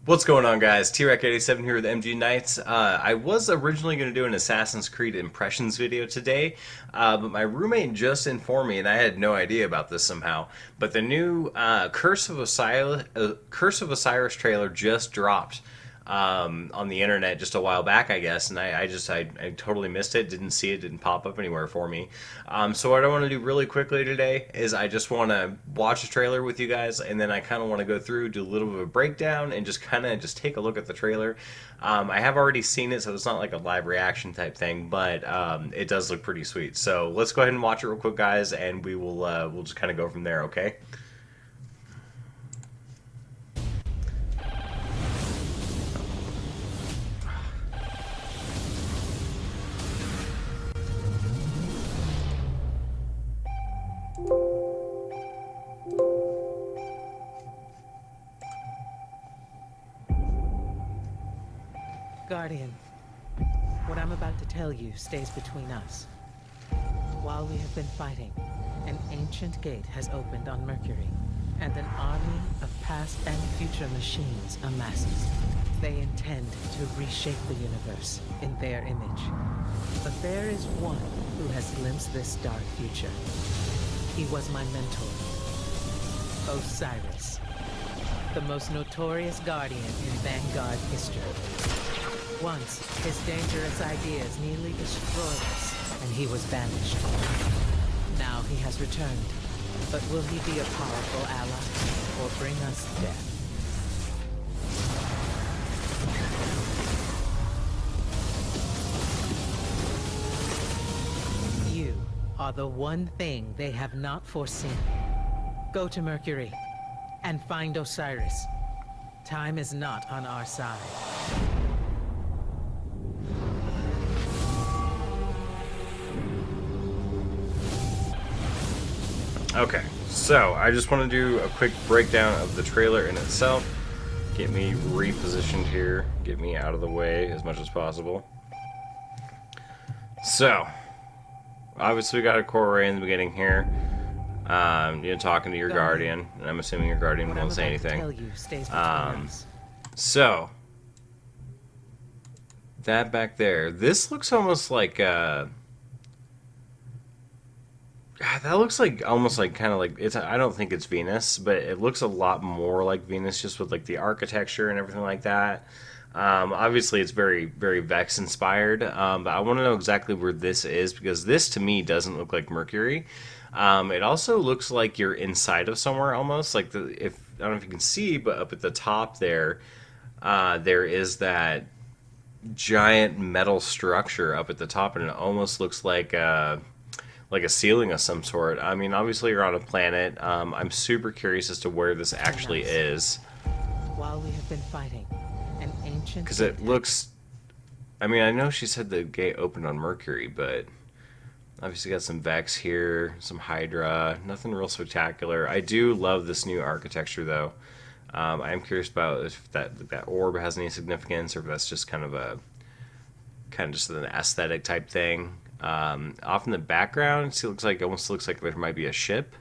What's going on, guys? T-Rec87 here with MG Knights. I was originally going to do an Assassin's Creed Impressions video today, but my roommate just informed me, and I had no idea about this somehow, but the new Curse of Osiris trailer just dropped on the internet just a while back, I guess, and I totally missed it, didn't see it, didn't pop up anywhere for me. So what I want to do really quickly today is I just want to watch the trailer with you guys, and then I kind of want to go through, do a little bit of a breakdown, and just kind of just take a look at the trailer. I have already seen it, so it's not like a live reaction type thing, but it does look pretty sweet. So let's go ahead and watch it real quick, guys, and we'll just kind of go from there, okay? Guardian, what I'm about to tell you stays between us. While we have been fighting, an ancient gate has opened on Mercury, and an army of past and future machines amasses. They intend to reshape the universe in their image. But there is one who has glimpsed this dark future. He was my mentor, Osiris, the most notorious Guardian in Vanguard history. Once, his dangerous ideas nearly destroyed us, and he was banished. Now he has returned, but will he be a powerful ally, or bring us death? You are the one thing they have not foreseen. Go to Mercury, and find Osiris. Time is not on our side. Okay, so I just want to do a quick breakdown of the trailer in itself. Get me repositioned here, get me out of the way as much as possible. So, obviously we got a core array in the beginning here. Talking to your guardian, and I'm assuming your guardian won't say anything. So, that back there, this looks almost like that looks like almost like kind of like it's. I don't think it's Venus, but it looks a lot more like Venus, just with like the architecture and everything like that. Obviously, it's very, very Vex inspired, but I want to know exactly where this is because this to me doesn't look like Mercury. It also looks like you're inside of somewhere almost like if I don't know if you can see, but up at the top there, there is that giant metal structure up at the top, and it almost looks like a ceiling of some sort. I mean, obviously you're on a planet. I'm super curious as to where this actually is. While we have been fighting, an ancient... Because it looks... I mean, I know she said the gate opened on Mercury, but obviously got some Vex here, some Hydra, nothing real spectacular. I do love this new architecture, though. I am curious about if that orb has any significance, or if that's just kind of just an aesthetic type thing. Off in the background, it almost looks like there might be a ship,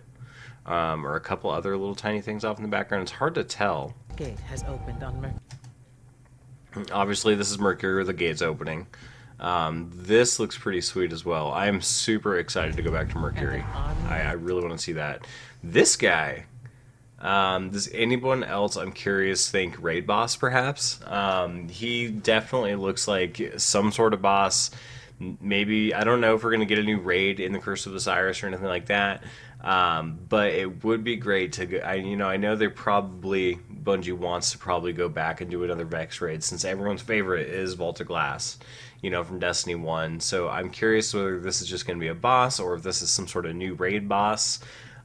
or a couple other little tiny things off in the background. It's hard to tell. Gate has opened on Mercury. Obviously, this is Mercury where the gate's opening. This looks pretty sweet as well. I am super excited to go back to Mercury. I really want to see that. This guy, does anyone else, I'm curious, think raid boss perhaps? He definitely looks like some sort of boss. Maybe, I don't know if we're going to get a new raid in the Curse of Osiris or anything like that, but it would be great to go. I know Bungie wants to probably go back and do another Vex raid since everyone's favorite is Vault of Glass, from Destiny 1. So I'm curious whether this is just going to be a boss or if this is some sort of new raid boss,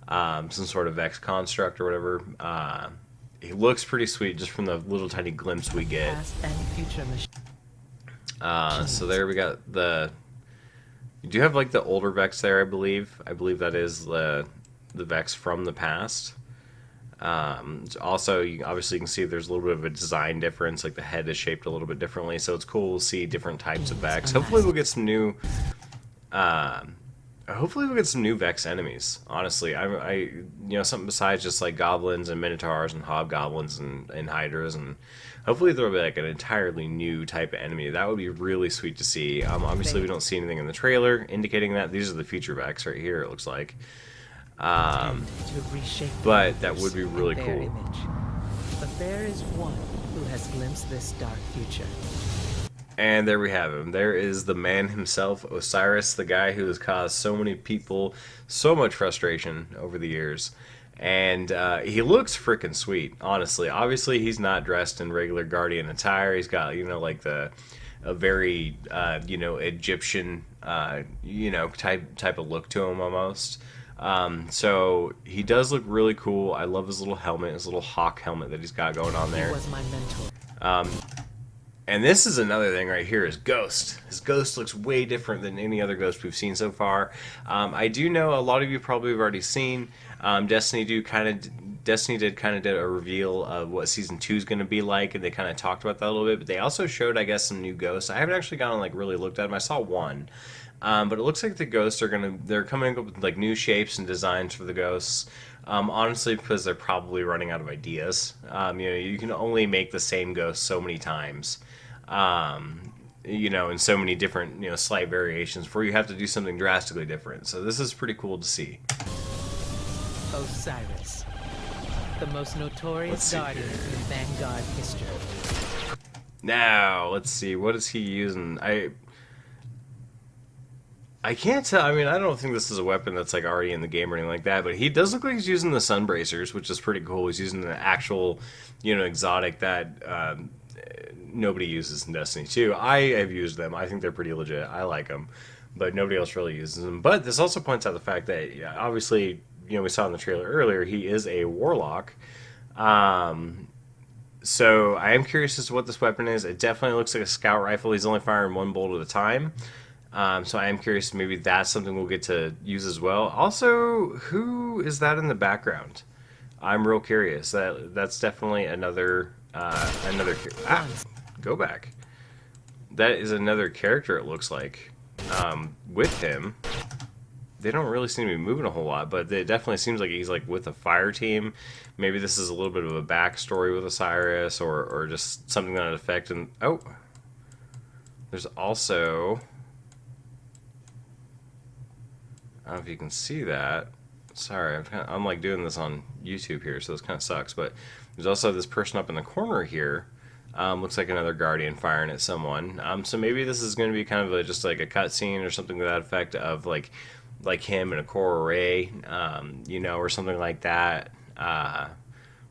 some sort of Vex construct or whatever. It looks pretty sweet just from the little tiny glimpse we get. Past and future So there we got you do have like the older Vex there, I believe. I believe that is the Vex from the past. Also, obviously you can see there's a little bit of a design difference, like the head is shaped a little bit differently, so it's cool to see different types of Vex. Hopefully we'll get some new hopefully we'll get some new Vex enemies. Honestly, something besides just like goblins and minotaurs and hobgoblins and hydras, and hopefully there'll be like an entirely new type of enemy. That would be really sweet to see. Obviously we don't see anything in the trailer indicating that. These are the future Vex right here. It looks like, but that would be really cool. Image. But there is one who has glimpsed this dark future. And there we have him. There is the man himself, Osiris, the guy who has caused so many people so much frustration over the years. And he looks freaking sweet, honestly. Obviously, he's not dressed in regular Guardian attire. He's got, like a very, Egyptian, type of look to him almost. So he does look really cool. I love his little helmet, his little hawk helmet that he's got going on there. He was my mentor. And this is another thing right here, is Ghost. His Ghost looks way different than any other Ghost we've seen so far. I do know a lot of you probably have already seen Destiny did kind of did a reveal of what Season 2 is going to be like, and they kind of talked about that a little bit, but they also showed, I guess, some new Ghosts. I haven't actually gone and really looked at them. I saw one. But it looks like the Ghosts they're coming up with like new shapes and designs for the Ghosts. Honestly, because they're probably running out of ideas. You can only make the same Ghost so many times. In so many different, slight variations before you have to do something drastically different. So this is pretty cool to see. Osiris, the most notorious guardian in Vanguard history. Now, let's see, what is he using? I can't tell. I mean, I don't think this is a weapon that's like already in the game or anything like that, but he does look like he's using the sun bracers, which is pretty cool. He's using the actual, exotic that nobody uses in Destiny 2. I have used them. I think they're pretty legit. I like them, but nobody else really uses them. But this also points out the fact that, obviously, we saw in the trailer earlier, he is a warlock. So I am curious as to what this weapon is. It definitely looks like a scout rifle. He's only firing one bolt at a time. So I am curious, maybe that's something we'll get to use as well. Also, who is that in the background? I'm real curious. That's definitely another go back. That is another character, it looks like. With him, they don't really seem to be moving a whole lot, but it definitely seems like he's like with a fire team. Maybe this is a little bit of a backstory with Osiris, or just something that affects. And there's also, I don't know if you can see that. Sorry, I'm like doing this on YouTube here, so this kind of sucks. But there's also this person up in the corner here. Looks like another Guardian firing at someone. So maybe this is going to be kind of just like a cutscene or something to that effect of like him in a core array, or something like that.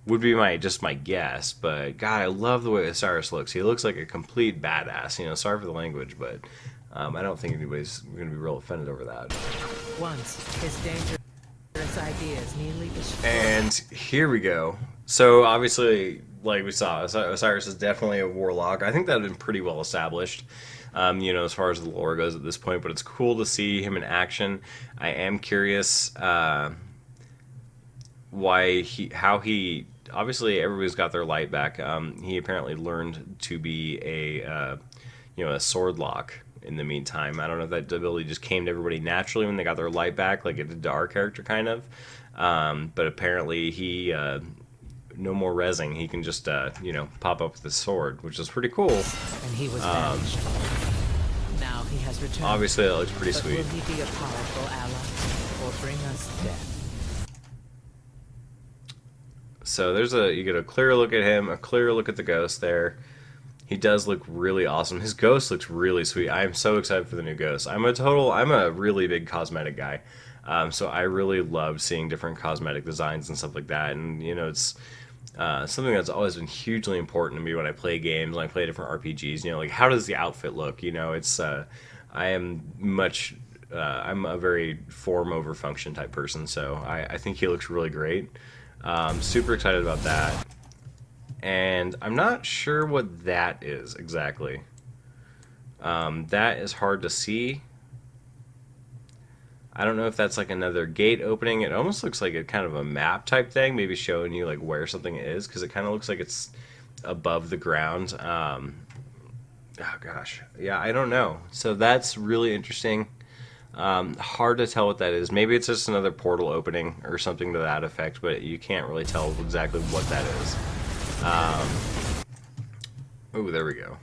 Would be my guess. But God, I love the way Osiris looks. He looks like a complete badass. Sorry for the language, but I don't think anybody's going to be real offended over that. Once his dangerous ideas nearly destroyed. And here we go. So obviously, like we saw, Osiris is definitely a warlock. I think that had been pretty well established, as far as the lore goes at this point. But it's cool to see him in action. I am curious how he. Obviously, everybody's got their light back. He apparently learned to be a sword lock in the meantime. I don't know if that ability just came to everybody naturally when they got their light back, like it did to our character, kind of. But apparently he, no more rezzing. He can just, pop up with his sword, which is pretty cool. And he was vanished. Now he has returned. Obviously, that looks pretty sweet. Will he be a powerful ally or bring us death? So you get a clear look at him, a clear look at the ghost there. He does look really awesome. His ghost looks really sweet. I am so excited for the new ghost. I'm a really big cosmetic guy. So I really love seeing different cosmetic designs and stuff like that. And, it's something that's always been hugely important to me when I play games, when I play different RPGs. Like, how does the outfit look? I'm a very form over function type person. So I think he looks really great. Super excited about that. And I'm not sure what that is exactly. That is hard to see. I don't know if that's like another gate opening. It almost looks like a kind of a map type thing, maybe showing you like where something is, because it kind of looks like it's above the ground. Oh gosh, yeah, I don't know. So that's really interesting. Hard to tell what that is. Maybe it's just another portal opening or something to that effect, but you can't really tell exactly what that is. Oh, there we go.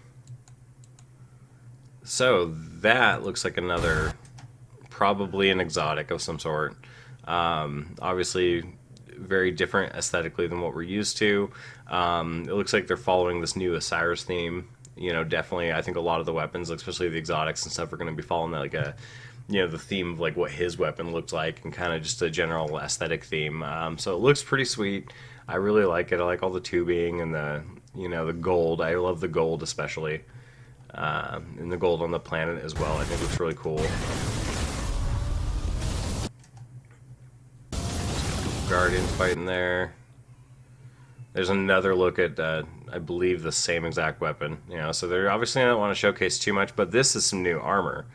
So that looks like another, probably an exotic of some sort. Obviously, very different aesthetically than what we're used to. It looks like they're following this new Osiris theme. You know, definitely, I think a lot of the weapons, especially the exotics and stuff, are going to be following that, like a, you know, the theme of like what his weapon looked like, and kind of just a general aesthetic theme. So it looks pretty sweet. I really like it. I like all the tubing and the, you know, the gold. I love the gold especially, and the gold on the planet as well. I think looks really cool. Guardians fighting there. There's another look at, I believe, the same exact weapon. You know, so they're obviously don't want to showcase too much, but this is some new armor.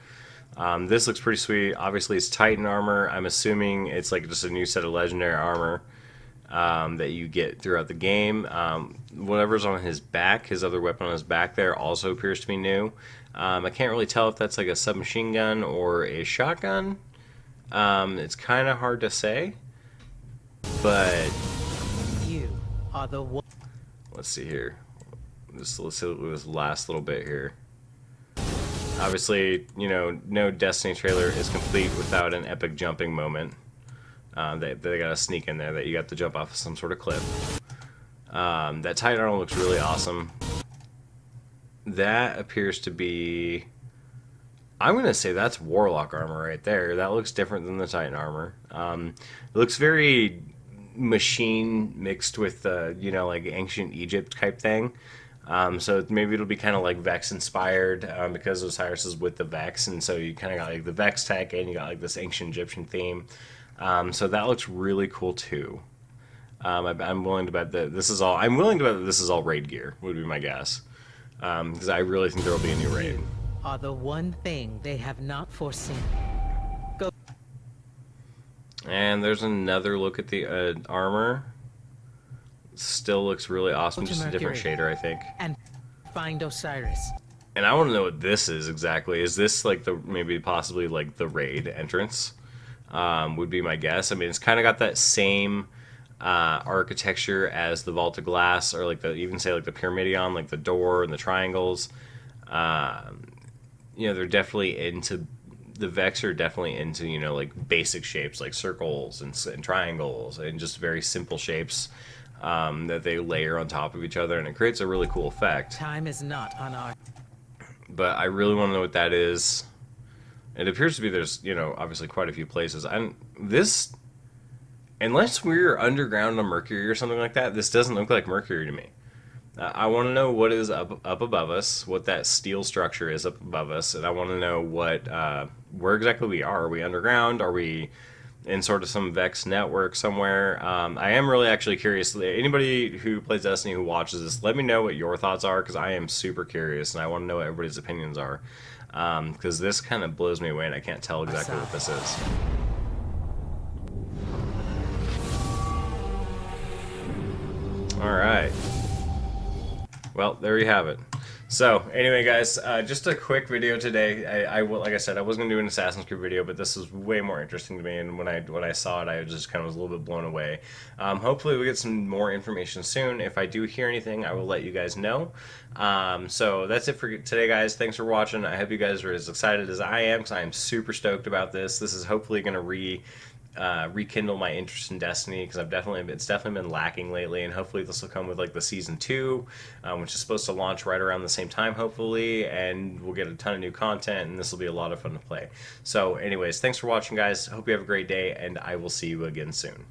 This looks pretty sweet. Obviously, it's Titan armor. I'm assuming it's like just a new set of legendary armor that you get throughout the game. Whatever's on his back, his other weapon on his back there, also appears to be new. I can't really tell if that's like a submachine gun or a shotgun. It's kind of hard to say, but You are the one. let's see here. Let's see this last little bit here. Obviously, you know, no Destiny trailer is complete without an epic jumping moment. They got to sneak in there that you got to jump off of some sort of cliff. That Titan armor looks really awesome. That appears to be, I'm going to say that's Warlock armor right there. That looks different than the Titan armor. It looks very machine mixed with, you know, like ancient Egypt type thing. So maybe it'll be kind of like Vex inspired, because Osiris is with the Vex, and so you kind of got like the Vex tech, and you got like this ancient Egyptian theme. So that looks really cool too. I'm willing to bet that this is all. I'm willing to bet that this is all raid gear. Would be my guess, because I really think there will be a new raid. Are the one thing they have not foreseen. Go. And there's another look at the armor. Still looks really awesome, just a different shader, I think. And find Osiris. And I want to know what this is exactly. Is this like the, maybe possibly like the raid entrance? Would be my guess. I mean, it's kind of got that same architecture as the Vault of Glass, or like the, even say like the Pyramidion, like the door and the triangles. You know, they're definitely into, the Vex are definitely into, you know, like basic shapes like circles and triangles and just very simple shapes that they layer on top of each other, and it creates a really cool effect. Time is not on our. But I really want to know what that is. It appears to be there's, you know, obviously quite a few places. And this, unless we're underground on Mercury or something like that, this doesn't look like Mercury to me. I want to know what is up above us, what that steel structure is up above us, and I want to know what where exactly we are. Are we underground? Are we in sort of some Vex network somewhere? I am really actually curious. Anybody who plays Destiny who watches this, let me know what your thoughts are, because I am super curious and I want to know what everybody's opinions are. Because this kind of blows me away and I can't tell exactly what this is. Alright. Well, there you have it. So, anyway, guys, just a quick video today. I like I said, I was going to do an Assassin's Creed video, but this was way more interesting to me, and when I saw it, I just kind of was a little bit blown away. Hopefully, we get some more information soon. If I do hear anything, I will let you guys know. So, that's it for today, guys. Thanks for watching. I hope you guys are as excited as I am, because I am super stoked about this. This is hopefully going to rekindle my interest in Destiny, because it's definitely been lacking lately, and hopefully this will come with like the season 2, which is supposed to launch right around the same time hopefully, and we'll get a ton of new content, and this will be a lot of fun to play. So anyways, thanks for watching, guys. Hope you have a great day, and I will see you again soon.